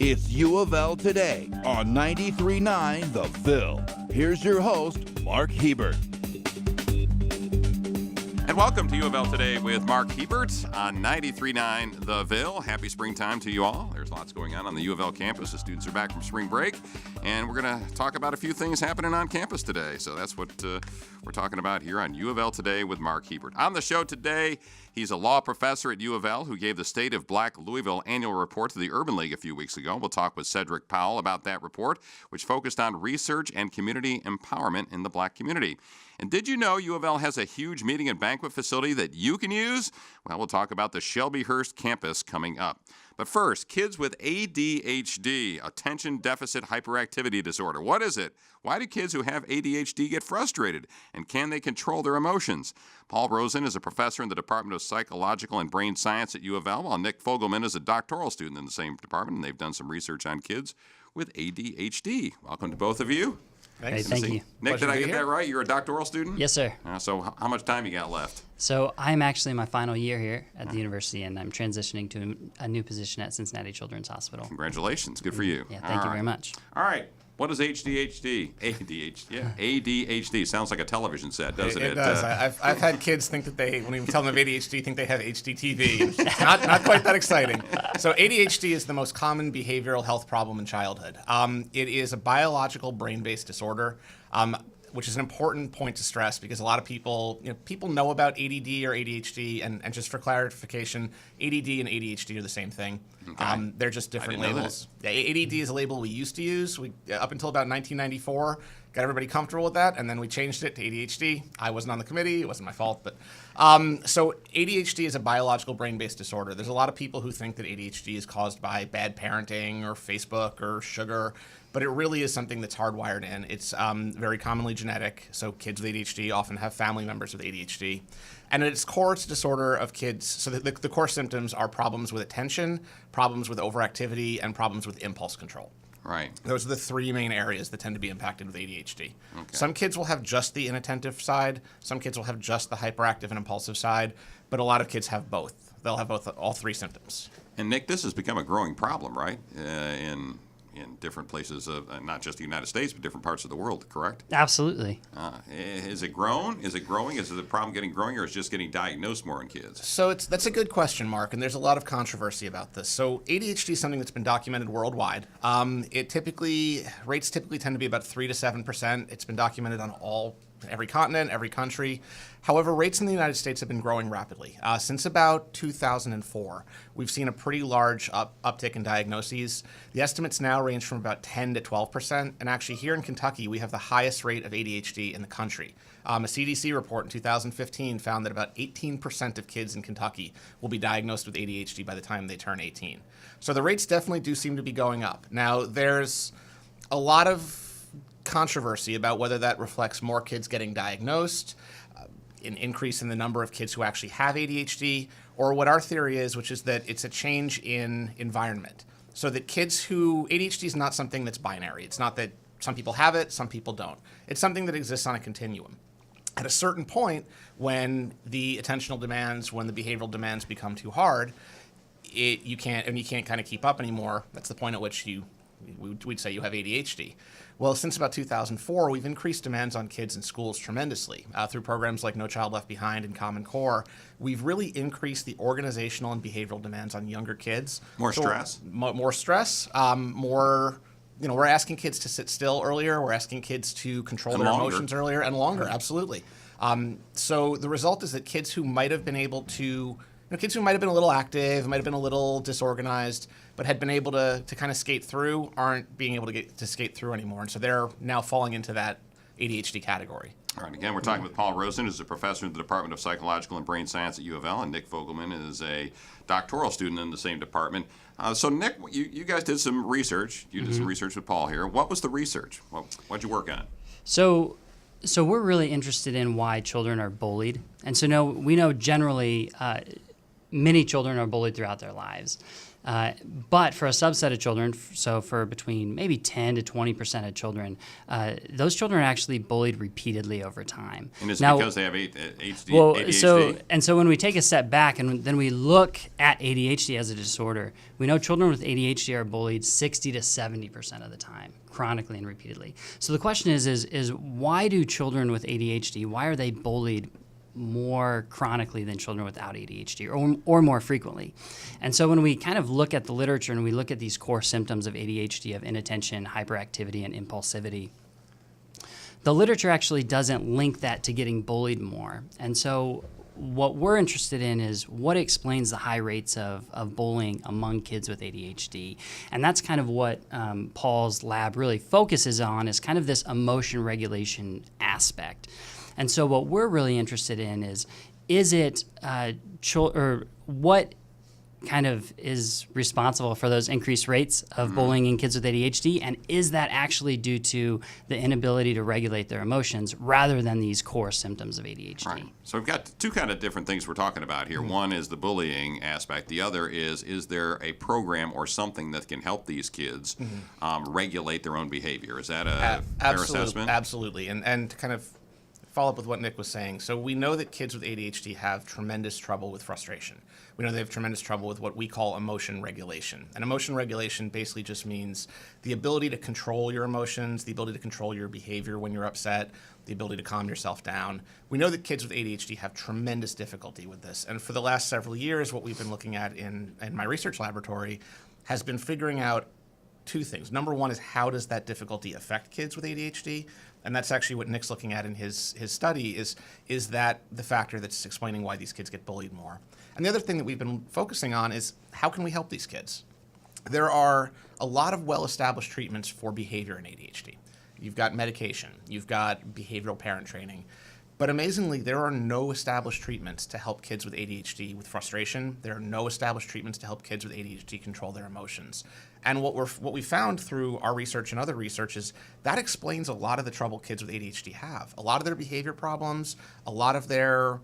It's U of L Today on 93.9 The Ville. Here's your host, Mark Hebert. And welcome to U of L Today with Mark Hebert on 93.9 The Ville. Happy springtime to you all. There's lots going on the U of L campus. The students are back from spring break, and we're going to talk about a few things happening on campus today. So that's what we're talking about here on U of L Today with Mark Hebert. On the show today, he's a law professor at U of L who gave the State of Black Louisville annual report to the Urban League a few weeks ago. We'll talk with Cedric Powell about that report, which focused on research and community empowerment in the black community. And did you know U of L has a huge meeting and banquet facility that you can use? Well, we'll talk about the ShelbyHurst campus coming up. But first, kids with ADHD, attention deficit hyperactivity disorder. What is it? Why do kids who have ADHD get frustrated? And can they control their emotions? Paul Rosen is a professor in the Department of Psychological and Brain Science at U of L, while Nick Fogelman is a doctoral student in the same department, and they've done some research on kids with ADHD. Welcome to both of you. Hey, thank you. Nick, did I get that right? You're a doctoral student? Yes, sir. So how much time you got left? So I'm actually in my final year here at the university, and I'm transitioning to a new position at Cincinnati Children's Hospital. Congratulations. Good for you. Yeah, thank you very much. All right. What is ADHD? ADHD. Yeah, ADHD. Sounds like a television set, doesn't it? It does. I've had kids think that when you tell them they have ADHD, think they have HDTV. It's not quite that exciting. So ADHD is the most common behavioral health problem in childhood. It is a biological brain-based disorder, which is an important point to stress because a lot of people know about ADD or ADHD, and just for clarification, ADD and ADHD are the same thing. Okay. They're just different labels. Yeah, ADD is a label we used to use. Up until about 1994, got everybody comfortable with that, and then we changed it to ADHD. I wasn't on the committee. It wasn't my fault. But so ADHD is a biological brain-based disorder. There's a lot of people who think that ADHD is caused by bad parenting or Facebook or sugar, but it really is something that's hardwired in. It's very commonly genetic, so kids with ADHD often have family members with ADHD. And at its core, it's a disorder of kids. So the core symptoms are problems with attention, problems with overactivity, and problems with impulse control. Right. Those are the three main areas that tend to be impacted with ADHD. Okay. Some kids will have just the inattentive side. Some kids will have just the hyperactive and impulsive side. But a lot of kids have both. They'll have all three symptoms. And Nick, this has become a growing problem, right? In different places of not just the United States, but different parts of the world, correct? Absolutely. Is it grown? Is it growing? Is the problem getting growing, or is it just getting diagnosed more in kids? So that's a good question, Mark, and there's a lot of controversy about this. So ADHD is something that's been documented worldwide. Rates typically tend to be about 3 to 7%. It's been documented on every continent, every country. However, rates in the United States have been growing rapidly. Since about 2004, we've seen a pretty large uptick in diagnoses. The estimates now range from about 10 to 12%, and actually here in Kentucky, we have the highest rate of ADHD in the country. A CDC report in 2015 found that about 18% of kids in Kentucky will be diagnosed with ADHD by the time they turn 18. So the rates definitely do seem to be going up. Now, there's a lot of controversy about whether that reflects more kids getting diagnosed, an increase in the number of kids who actually have ADHD, or what our theory is, which is that it's a change in environment. So that ADHD is not something that's binary. It's not that some people have it, some people don't. It's something that exists on a continuum. At a certain point, when the attentional demands, when the behavioral demands become too hard, you can't kind of keep up anymore. That's the point at which we'd say you have ADHD. Well, since about 2004, we've increased demands on kids in schools tremendously. Through programs like No Child Left Behind and Common Core, we've really increased the organizational and behavioral demands on younger kids. More stress? More stress, we're asking kids to sit still earlier. We're asking kids to control their emotions earlier and longer, absolutely. So the result is that kids who might have been able to kids who might have been a little active, might have been a little disorganized, but had been able to kind of skate through, aren't being able to get to skate through anymore. And so they're now falling into that ADHD category. All right, again, we're talking with Paul Rosen, who's a professor in the Department of Psychological and Brain Science at U of L, and Nick Fogelman is a doctoral student in the same department. So, Nick, you guys did some research. You did some research with Paul here. What was the research? What'd you work on? So we're really interested in why children are bullied. And so we know generally many children are bullied throughout their lives. But for a subset of children, so for between maybe 10 to 20% of children, those children are actually bullied repeatedly over time. And it's now, because they have ADHD? well, ADHD? so when we take a step back and then we look at ADHD as a disorder, we know children with ADHD are bullied 60 to 70% of the time, chronically and repeatedly. So the question is why do children with ADHD, why are they bullied more chronically than children without ADHD or more frequently? And so when we kind of look at the literature and we look at these core symptoms of ADHD, of inattention, hyperactivity, and impulsivity, the literature actually doesn't link that to getting bullied more. And so what we're interested in is what explains the high rates of bullying among kids with ADHD. And that's kind of what Paul's lab really focuses on, is kind of this emotion regulation aspect. And so what we're really interested in is it what kind of is responsible for those increased rates of bullying in kids with ADHD, and is that actually due to the inability to regulate their emotions rather than these core symptoms of ADHD? Right. So we've got two kind of different things we're talking about here. One is the bullying aspect. The other is there a program or something that can help these kids regulate their own behavior? Is that a fair assessment? Absolutely. And to kind of follow up with what Nick was saying. So we know that kids with ADHD have tremendous trouble with frustration. We know they have tremendous trouble with what we call emotion regulation. And emotion regulation basically just means the ability to control your emotions, the ability to control your behavior when you're upset, the ability to calm yourself down. We know that kids with ADHD have tremendous difficulty with this. And for the last several years, what we've been looking at in my research laboratory has been figuring out two things. Number one is, how does that difficulty affect kids with ADHD? And that's actually what Nick's looking at in his study, is that the factor that's explaining why these kids get bullied more. And the other thing that we've been focusing on is, how can we help these kids? There are a lot of well-established treatments for behavior in ADHD. You've got medication, you've got behavioral parent training, but amazingly, there are no established treatments to help kids with ADHD with frustration. There are no established treatments to help kids with ADHD control their emotions. And what we found through our research and other research is that explains a lot of the trouble kids with ADHD have. A lot of their behavior problems, a lot of their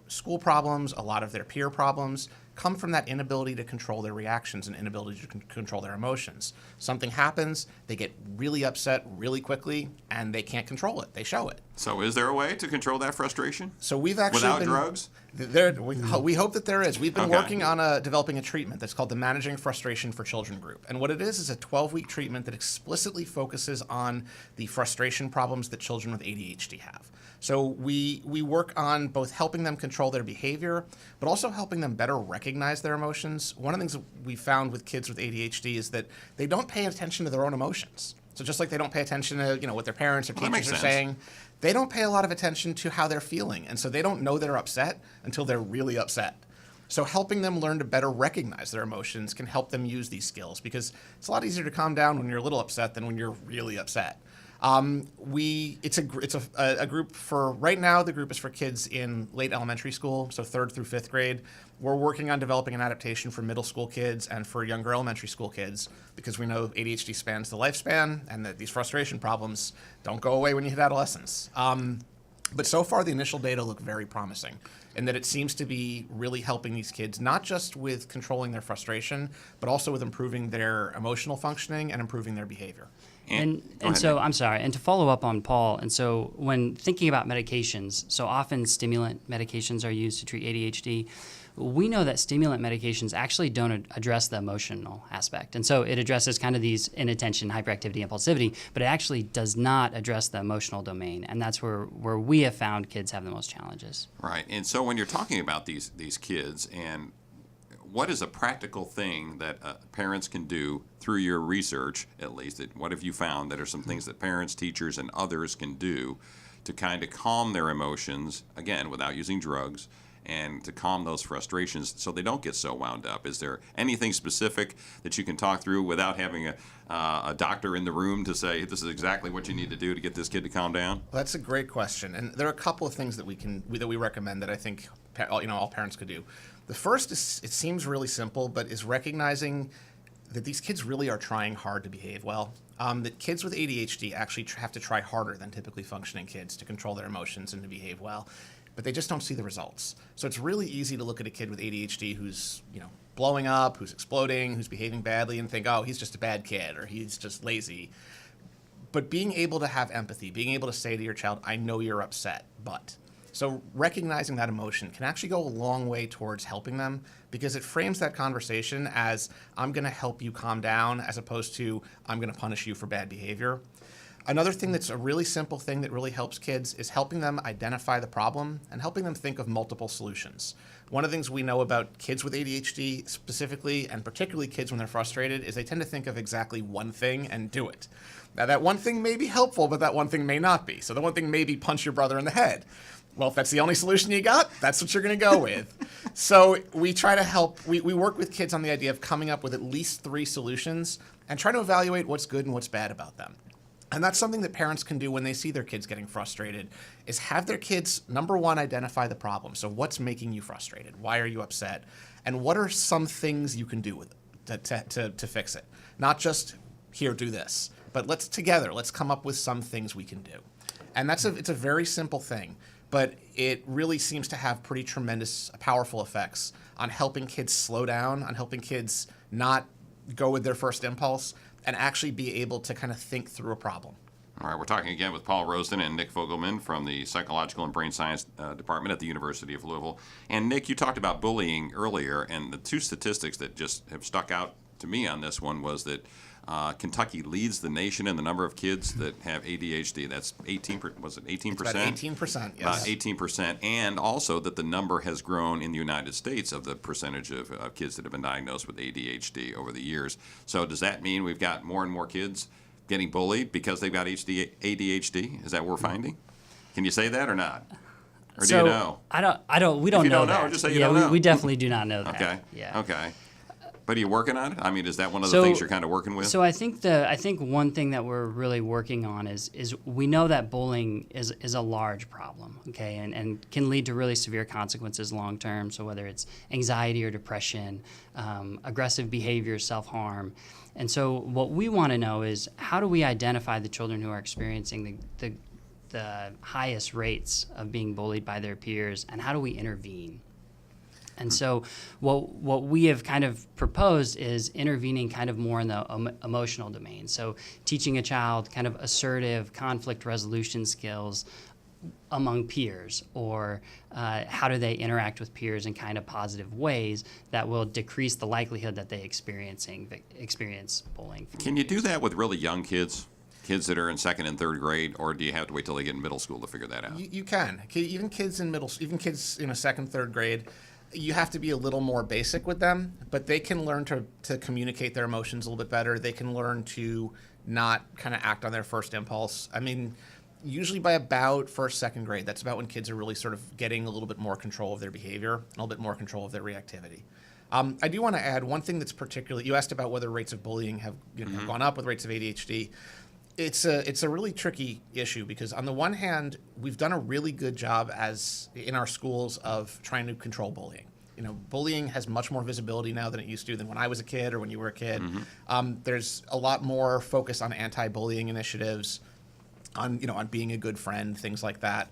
school problems, a lot of their peer problems come from that inability to control their reactions and inability to control their emotions. Something happens, they get really upset really quickly, and they can't control it. They show it. So is there a way to control that frustration? So we've actually without drugs? We hope that there is. We've been working on developing a treatment that's called the Managing Frustration for Children group. And what it is a 12-week treatment that explicitly focuses on the frustration problems that children with ADHD have. So we work on both helping them control their behavior, but also helping them better recognize their emotions. One of the things that we found with kids with ADHD is that they don't pay attention to their own emotions. So just like they don't pay attention to what their parents or teachers are saying, they don't pay a lot of attention to how they're feeling. And so they don't know they're upset until they're really upset. So helping them learn to better recognize their emotions can help them use these skills, because it's a lot easier to calm down when you're a little upset than when you're really upset. It's a group for right now. The group is for kids in late elementary school, so 3rd through 5th grade. We're working on developing an adaptation for middle school kids and for younger elementary school kids, because we know ADHD spans the lifespan and that these frustration problems don't go away when you hit adolescence. But so far, the initial data look very promising, in that it seems to be really helping these kids, not just with controlling their frustration, but also with improving their emotional functioning and improving their behavior. And so, I'm sorry, and to follow up on Paul, and so when thinking about medications, so often stimulant medications are used to treat ADHD. We know that stimulant medications actually don't address the emotional aspect. And so it addresses kind of these inattention, hyperactivity, impulsivity, but it actually does not address the emotional domain. And that's where we have found kids have the most challenges. Right. And so when you're talking about these kids, and what is a practical thing that parents can do through your research, at least? What have you found that are some things that parents, teachers, and others can do to kind of calm their emotions, again, without using drugs, and to calm those frustrations so they don't get so wound up? Is there anything specific that you can talk through without having a doctor in the room to say, this is exactly what you need to do to get this kid to calm down? Well, that's a great question. And there are a couple of things that we recommend that I think all parents could do. The first is, it seems really simple, but is recognizing that these kids really are trying hard to behave well. That kids with ADHD actually have to try harder than typically functioning kids to control their emotions and to behave well, but they just don't see the results. So it's really easy to look at a kid with ADHD who's blowing up, who's exploding, who's behaving badly, and think, oh, he's just a bad kid or he's just lazy. But being able to have empathy, being able to say to your child, I know you're upset, but. So recognizing that emotion can actually go a long way towards helping them because it frames that conversation as I'm going to help you calm down as opposed to I'm going to punish you for bad behavior. Another thing that's a really simple thing that really helps kids is helping them identify the problem and helping them think of multiple solutions. One of the things we know about kids with ADHD specifically, and particularly kids when they're frustrated, is they tend to think of exactly one thing and do it. Now that one thing may be helpful, but that one thing may not be. So the one thing may be punch your brother in the head. Well, if that's the only solution you got, that's what you're going to go with. So we try to help, we work with kids on the idea of coming up with at least 3 solutions and try to evaluate what's good and what's bad about them. And that's something that parents can do when they see their kids getting frustrated, is have their kids, number one, identify the problem. So what's making you frustrated? Why are you upset? And what are some things you can do with it to fix it? Not just, here, do this. But let's come up with some things we can do. And it's a very simple thing, but it really seems to have pretty tremendous, powerful effects on helping kids slow down, on helping kids not go with their first impulse, and actually be able to kind of think through a problem. All right, we're talking again with Paul Rosen and Nick Fogelman from the Psychological and Brain Science Department at the University of Louisville. And Nick, you talked about bullying earlier, and the 2 statistics that just have stuck out to me on this one was that Kentucky leads the nation in the number of kids that have ADHD. That's 18%. Was it 18%? It's about 18%, yes. About 18%. And also that the number has grown in the United States of the percentage of kids that have been diagnosed with ADHD over the years. So does that mean we've got more and more kids getting bullied because they've got ADHD? Is that what we're finding? Can you say that or not? Or do you know? We don't know that. Just say you don't know. We definitely do not know that. Okay. Yeah. Okay. But are you working on it? I mean, is that one of the things you're kind of working with? So I think one thing that we're really working on is we know that bullying is a large problem, okay, and can lead to really severe consequences long term. So whether it's anxiety or depression, aggressive behavior, self-harm. And so what we want to know is how do we identify the children who are experiencing the highest rates of being bullied by their peers, and how do we intervene? And so what we have kind of proposed is intervening kind of more in the emotional domain. So teaching a child kind of assertive conflict resolution skills among peers, or how do they interact with peers in kind of positive ways that will decrease the likelihood that they experience bullying. Can you do that with really young kids? Kids that are in 2nd and 3rd grade, or do you have to wait till they get in middle school to figure that out? You can. Even kids in even kids in 2nd, 3rd grade, you have to be a little more basic with them, but they can learn to communicate their emotions a little bit better. They can learn to not kind of act on their first impulse. I mean, usually by about 1st, 2nd grade, that's about when kids are really sort of getting a little bit more control of their behavior, a little bit more control of their reactivity. I do want to add one thing that's particularly, you asked about whether rates of bullying have gone up with rates of ADHD. It's a really tricky issue because on the one hand, we've done a really good job in our schools of trying to control bullying. Bullying has much more visibility now than it used to, than when I was a kid or when you were a kid. There's a lot more focus on anti-bullying initiatives, on being a good friend, things like that.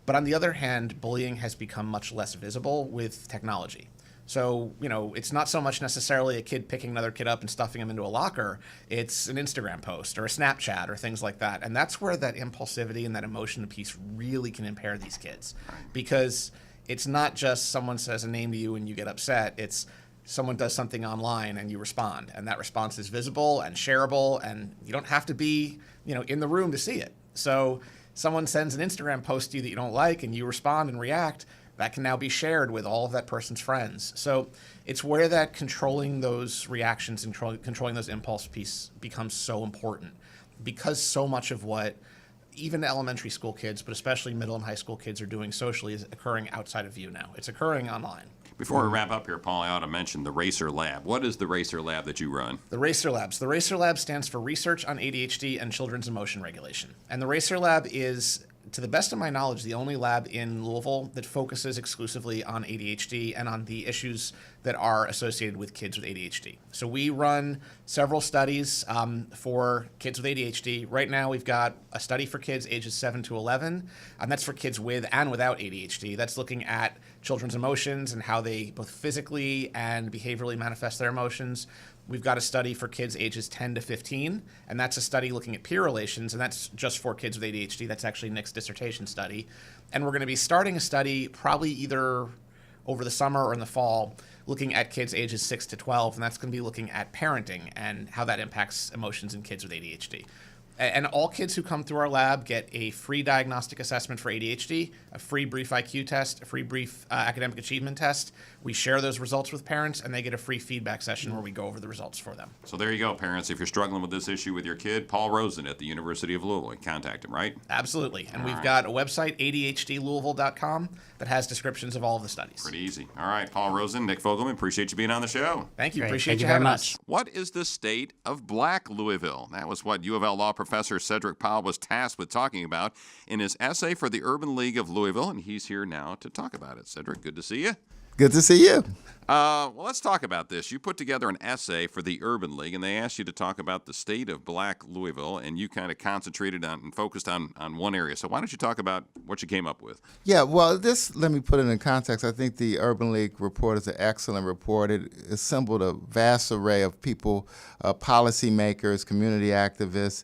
But on the other hand, bullying has become much less visible with technology. So, it's not so much necessarily a kid picking another kid up and stuffing him into a locker. It's an Instagram post or a Snapchat or things like that. And that's where that impulsivity and that emotion piece really can impair these kids. Because it's not just someone says a name to you and you get upset. It's someone does something online and you respond. And that response is visible and shareable, and you don't have to be, in the room to see it. So someone sends an Instagram post to you that you don't like and you respond and react. That can now be shared with all of that person's friends. So it's where that controlling those reactions and controlling those impulse piece becomes so important, because so much of what even elementary school kids, but especially middle and high school kids are doing socially is occurring outside of view now. It's occurring online. Before we wrap up here, Paul, I ought to mention the Racer Lab. What is the Racer Lab that you run? The Racer Labs. The Racer Lab stands for Research on ADHD and Children's Emotion Regulation. And the Racer Lab is to the best of my knowledge, the only lab in Louisville that focuses exclusively on ADHD and on the issues that are associated with kids with ADHD. So we run several studies for kids with ADHD. Right now, we've got a study for kids ages 7 to 11, and that's for kids with and without ADHD. That's looking at children's emotions and how they both physically and behaviorally manifest their emotions. We've got a study for kids ages 10 to 15, and that's a study looking at peer relations, and that's just for kids with ADHD. That's actually Nick's dissertation study. And we're going to be starting a study probably either over the summer or in the fall looking at kids ages 6 to 12, and that's going to be looking at parenting and how that impacts emotions in kids with ADHD. And all kids who come through our lab get a free diagnostic assessment for ADHD, a free brief IQ test, a free brief academic achievement test. We share those results with parents, and they get a free feedback session where we go over the results for them. So there you go, parents. If you're struggling with this issue with your kid, Paul Rosen at the University of Louisville, contact him, right? Absolutely. And we've got a website, ADHDLouisville.com, that has descriptions of all of the studies. Pretty easy. All right, Paul Rosen, Nick Fogelman, appreciate you being on the show. Thank you. Great. Appreciate Thank you you very having much. us. What is the state of Black Louisville? That was what UofL law professor Cedric Powell was tasked with talking about in his essay for the Urban League of Louisville, and he's here now to talk about it. Cedric, good to see you. Good to see you. Well, let's talk about this. You put together an essay for the Urban League, and they asked you to talk about the state of Black Louisville, and you kind of concentrated on and focused on one area. So why don't you talk about what you came up with? Yeah, well, let me put it in context. I think the Urban League report is an excellent report. It assembled a vast array of people, policymakers, community activists,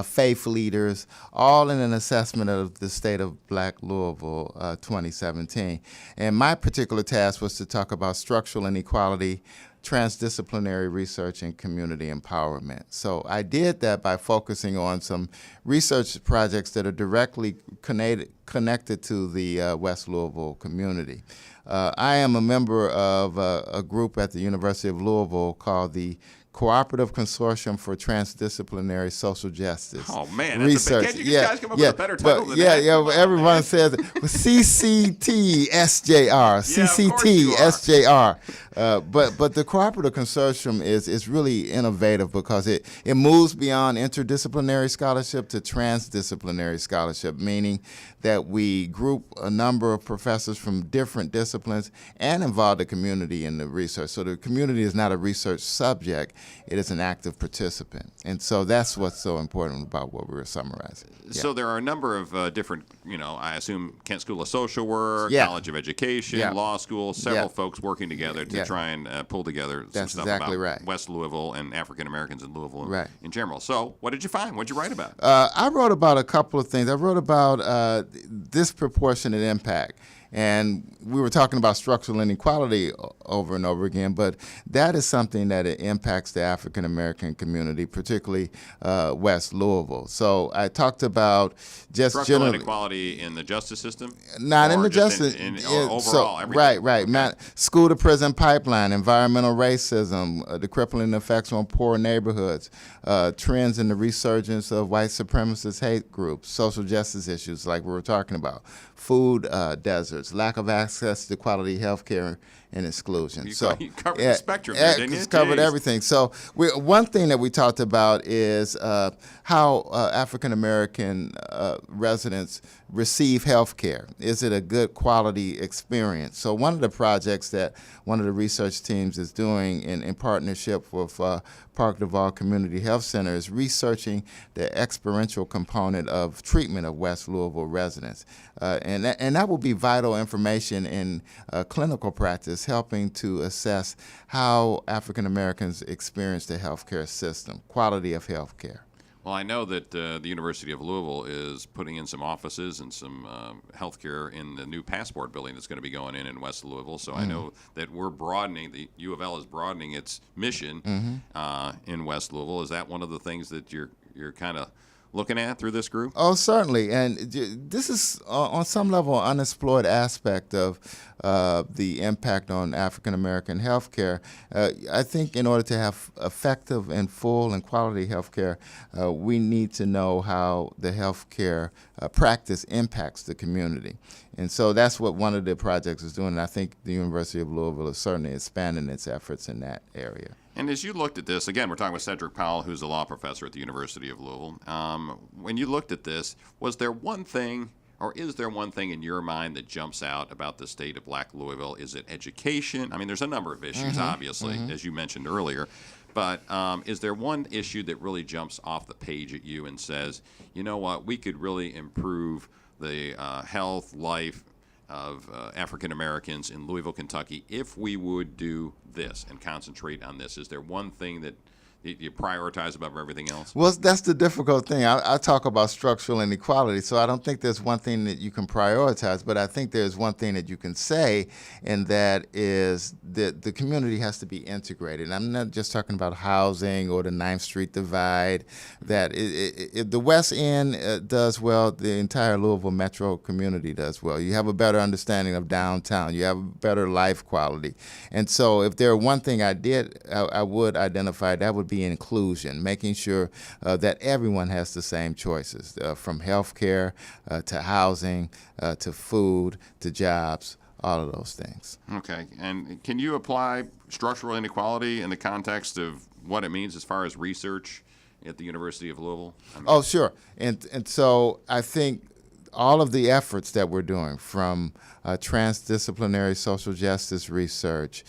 faith leaders, all in an assessment of the state of Black Louisville 2017. And my particular task was to talk about structural inequality, transdisciplinary research, and community empowerment. So I did that by focusing on some research projects that are directly connected to the West Louisville community. I am a member of a group at the University of Louisville called the Cooperative Consortium for Transdisciplinary Social Justice. Oh man, research. Can't you guys come up with a better title than that? Well, everyone says it. CCTSJR, CCTSJR. But the Cooperative Consortium is really innovative because it moves beyond interdisciplinary scholarship to transdisciplinary scholarship, meaning that we group a number of professors from different disciplines and involve the community in the research. So the community is not a research subject, it is an active participant. And so that's what's so important about what we were summarizing. Yeah. So there are a number of different, I assume Kent School of Social Work, Yeah. College of Education, Yeah. law school, several Yeah. folks working together to Yeah. try and pull together some That's stuff exactly about right. West Louisville and African Americans in Louisville Right. in general. So what did you find? What did you write about? I wrote about a couple of things. I wrote about disproportionate impact. And we were talking about structural inequality over and over again, but that is something that it impacts the African American community, particularly West Louisville. So I talked about just Structural generally inequality in the justice system? not in Or the just justice. or overall, everything? Right. Okay. School to prison pipeline, environmental racism, the crippling effects on poor neighborhoods, trends in the resurgence of white supremacist hate groups, social justice issues like we were talking about, food deserts, lack of access to quality health care, and exclusion. You covered the spectrum there, didn't you? It's covered Jeez. everything. So one thing that we talked about is how African American residents receive health care. Is it a good quality experience? So one of the projects that one of the research teams is doing in partnership with Park Duval Community Health Center is researching the experiential component of treatment of West Louisville residents. And that will be vital information in clinical practice, helping to assess how African Americans experience the healthcare system, quality of healthcare. Well, I know that the University of Louisville is putting in some offices and some healthcare in the new passport building that's going to be going in West Louisville. So I know that we're broadening, the UofL is broadening its mission in West Louisville. Is that one of the things that you're kind of looking at through this group? Oh, certainly. And this is, on some level, an unexplored aspect of the impact on African American health care. I think in order to have effective and full and quality health care, we need to know how the health care practice impacts the community. And so that's what one of the projects is doing. And I think the University of Louisville is certainly expanding its efforts in that area. And as you looked at this, again, we're talking with Cedric Powell, who's a law professor at the University of Louisville. When you looked at this, was there one thing or is there one thing in your mind that jumps out about the state of Black Louisville? Is it education? I mean, there's a number of issues, obviously, as you mentioned earlier. But is there one issue that really jumps off the page at you and says, you know what, we could really improve the health, life of African Americans in Louisville, Kentucky, if we would do this and concentrate on this? Is there one thing that you prioritize above everything else? Well, that's the difficult thing. I talk about structural inequality, so I don't think there's one thing that you can prioritize, but I think there's one thing that you can say, and that is that the community has to be integrated. And I'm not just talking about housing or the 9th Street divide. That if the West End does well, the entire Louisville metro community does well. You have a better understanding of downtown. You have better life quality. And so if there were one thing I would identify, that would be inclusion, making sure that everyone has the same choices, from healthcare to housing to food to jobs, all of those things. Okay. And can you apply structural inequality in the context of what it means as far as research at the University of Louisville? Oh, sure. And so I think all of the efforts that we're doing, from transdisciplinary social justice research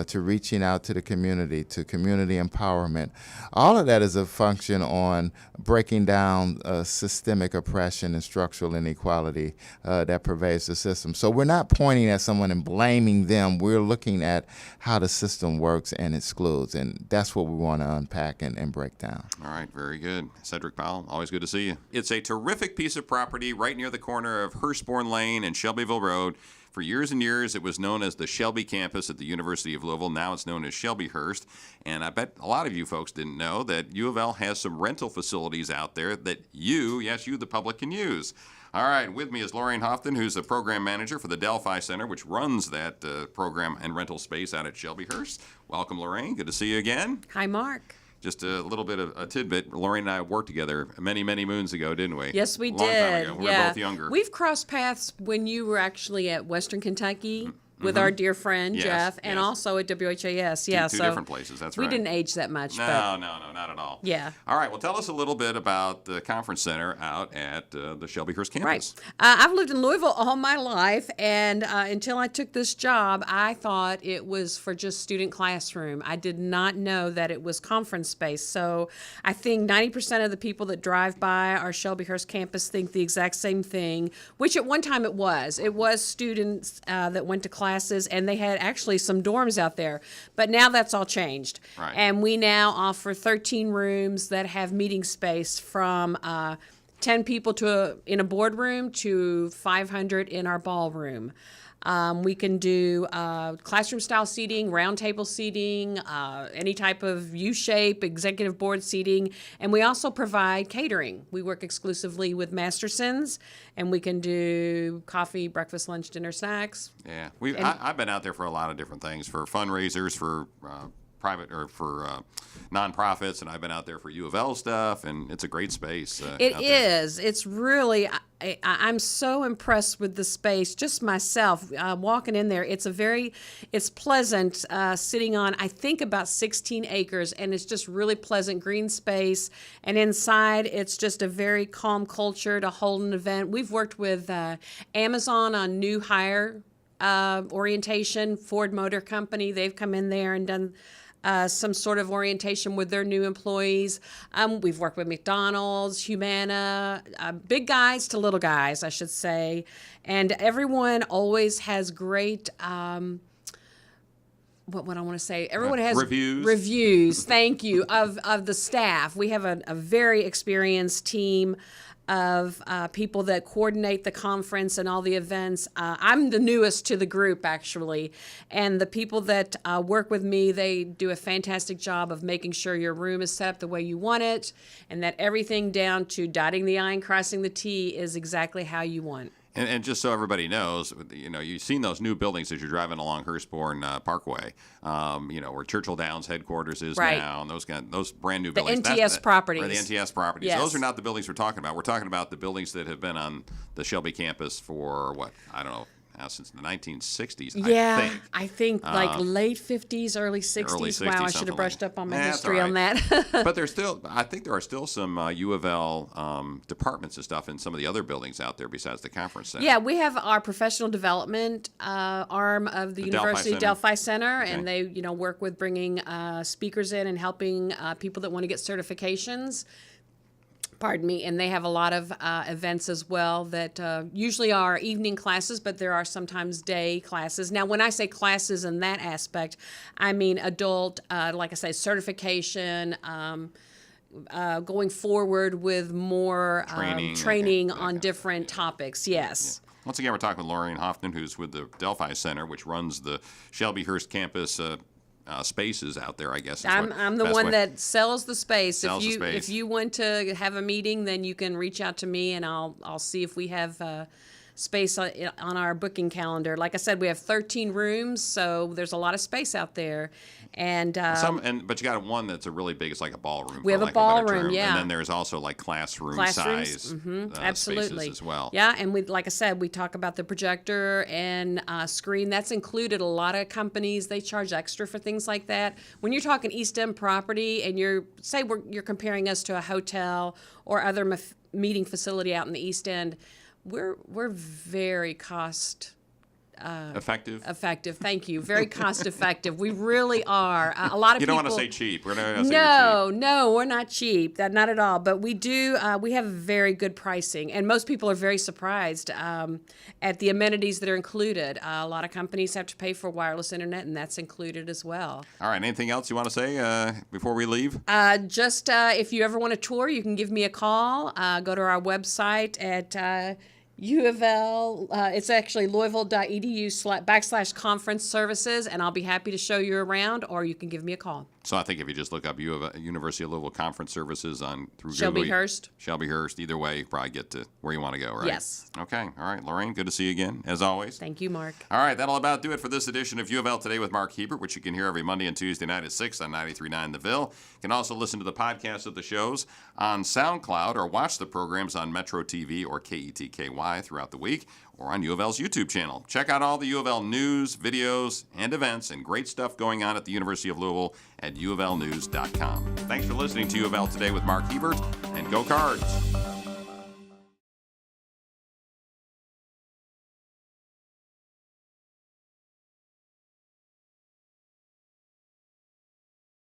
to reaching out to the community, to community empowerment, all of that is a function on breaking down systemic oppression and structural inequality that pervades the system. So we're not pointing at someone and blaming them. We're looking at how the system works and excludes, and that's what we want to unpack and break down. All right, very good. Cedric Powell, always good to see you. It's a terrific piece of property right near the corner of Hurstbourne Lane and Shelbyville Road. For years and years, it was known as the Shelby campus at the University of Louisville. Now it's known as ShelbyHurst. And I bet a lot of you folks didn't know that U of L has some rental facilities out there that you, the public, can use. All right, with me is Lorraine Houghton, who's the program manager for the Delphi Center, which runs that program and rental space out at ShelbyHurst. Welcome, Lorraine. Good to see you again. Hi, Mark. Just a little bit of a tidbit. Lorraine and I worked together many, many moons ago, didn't we? Yes, we Long time did. ago. We were both younger. We've crossed paths when you were actually at Western Kentucky with our dear friend Yes, Jeff, and yes. also at WHAS. Yeah, Two so different places. That's right. we didn't age that much. No, but not at all. Yeah. All right. Well, tell us a little bit about the conference center out at the ShelbyHurst campus. Right. I've lived in Louisville all my life, and until I took this job, I thought it was for just student classroom. I did not know that it was conference space. So I think 90% of the people that drive by our ShelbyHurst campus think the exact same thing, which at one time it was. It was students that went to classes, and they had actually some dorms out there. But now that's all changed. Right. And we now offer 13 rooms that have meeting space from 10 people in a boardroom to 500 in our ballroom. We can do classroom-style seating, round-table seating, any type of U-shape, executive board seating, and we also provide catering. We work exclusively with Mastersons, and we can do coffee, breakfast, lunch, dinner, snacks. Yeah. I've been out there for a lot of different things, for fundraisers, for private or for nonprofits, and I've been out there for U of L stuff, and it's a great space. It is. It's really. I'm so impressed with the space. Just myself walking in there, it's pleasant sitting on, I think, about 16 acres, and it's just really pleasant green space. And inside, it's just a very calm culture to hold an event. We've worked with Amazon on new hire orientation. Ford Motor Company, they've come in there and done some sort of orientation with their new employees. We've worked with McDonald's, Humana, big guys to little guys, I should say. And everyone always has great, what I want to say, everyone has reviews, thank you, of the staff. We have a very experienced team of people that coordinate the conference and all the events. I'm the newest to the group, actually, and the people that work with me, they do a fantastic job of making sure your room is set up the way you want it, and that everything down to dotting the I and crossing the T is exactly how you want. And just so everybody knows, you've seen those new buildings as you're driving along Hurstbourne Parkway, where Churchill Downs headquarters is now, and those brand new buildings. The NTS properties. Or the NTS properties. Yes. Those are not the buildings we're talking about. We're talking about the buildings that have been on the Shelby campus for, since the 1960s, Yeah, I think. like late 50s, early 60s. Early 60s, Wow, I should something have brushed like up on my that. That's history all on right. that. But I think there are still some U of L departments and stuff in some of the other buildings out there besides the conference center. Yeah, we have our professional development arm of the University Delphi Center, Okay. and they, work with bringing speakers in and helping people that want to get certifications. Pardon me, and they have a lot of events as well that usually are evening classes, but there are sometimes day classes. Now, when I say classes in that aspect, I mean adult, like I say, certification, going forward with more training okay, on okay. different topics. Yes. Once again, we're talking with Lorraine Houghton, who's with the Delphi Center, which runs the ShelbyHurst campus spaces out there, I guess. I'm the one that sells the space. Sells the space. If you want to have a meeting, then you can reach out to me, and I'll see if we have space on our booking calendar. Like I said, we have 13 rooms, so there's a lot of space out there. And but you got one that's a really big. It's like a ballroom. We have for a lack of better ballroom, term. yeah. And then there's also like classroom classrooms, size absolutely spaces as well. Yeah, and like I said, we talk about the projector and screen. That's included. A lot of companies, they charge extra for things like that. When you're talking East End property, and you're comparing us to a hotel or other meeting facility out in the East End, we're very cost effective. Thank you. Very cost effective. We really are. A lot of You people. don't want to say cheap. We're not going to say you're cheap. No, we're not cheap. Not at all. But we do. We have very good pricing, and most people are very surprised at the amenities that are included. A lot of companies have to pay for wireless internet, and that's included as well. All right. Anything else you want to say before we leave? Just if you ever want a tour, you can give me a call. Go to our website at UofL, it's actually louisville.edu/conference services, and I'll be happy to show you around, or you can give me a call. So I think if you just look up University of Louisville Conference Services through ShelbyHurst. ShelbyHurst, either way, you probably get to where you want to go, right? Yes. Okay. All right, Lorraine, good to see you again, as always. Thank you, Mark. All right, that'll about do it for this edition of UofL Today with Mark Hebert, which you can hear every Monday and Tuesday night at 6 on 93.9 The Ville. You can also listen to the podcast of the shows on SoundCloud or watch the programs on Metro TV or KETKY throughout the week, or on UofL's YouTube channel. Check out all the UofL news, videos, and events, and great stuff going on at the University of Louisville at UofLnews.com. Thanks for listening to UofL Today with Mark Hebert, and go Cards!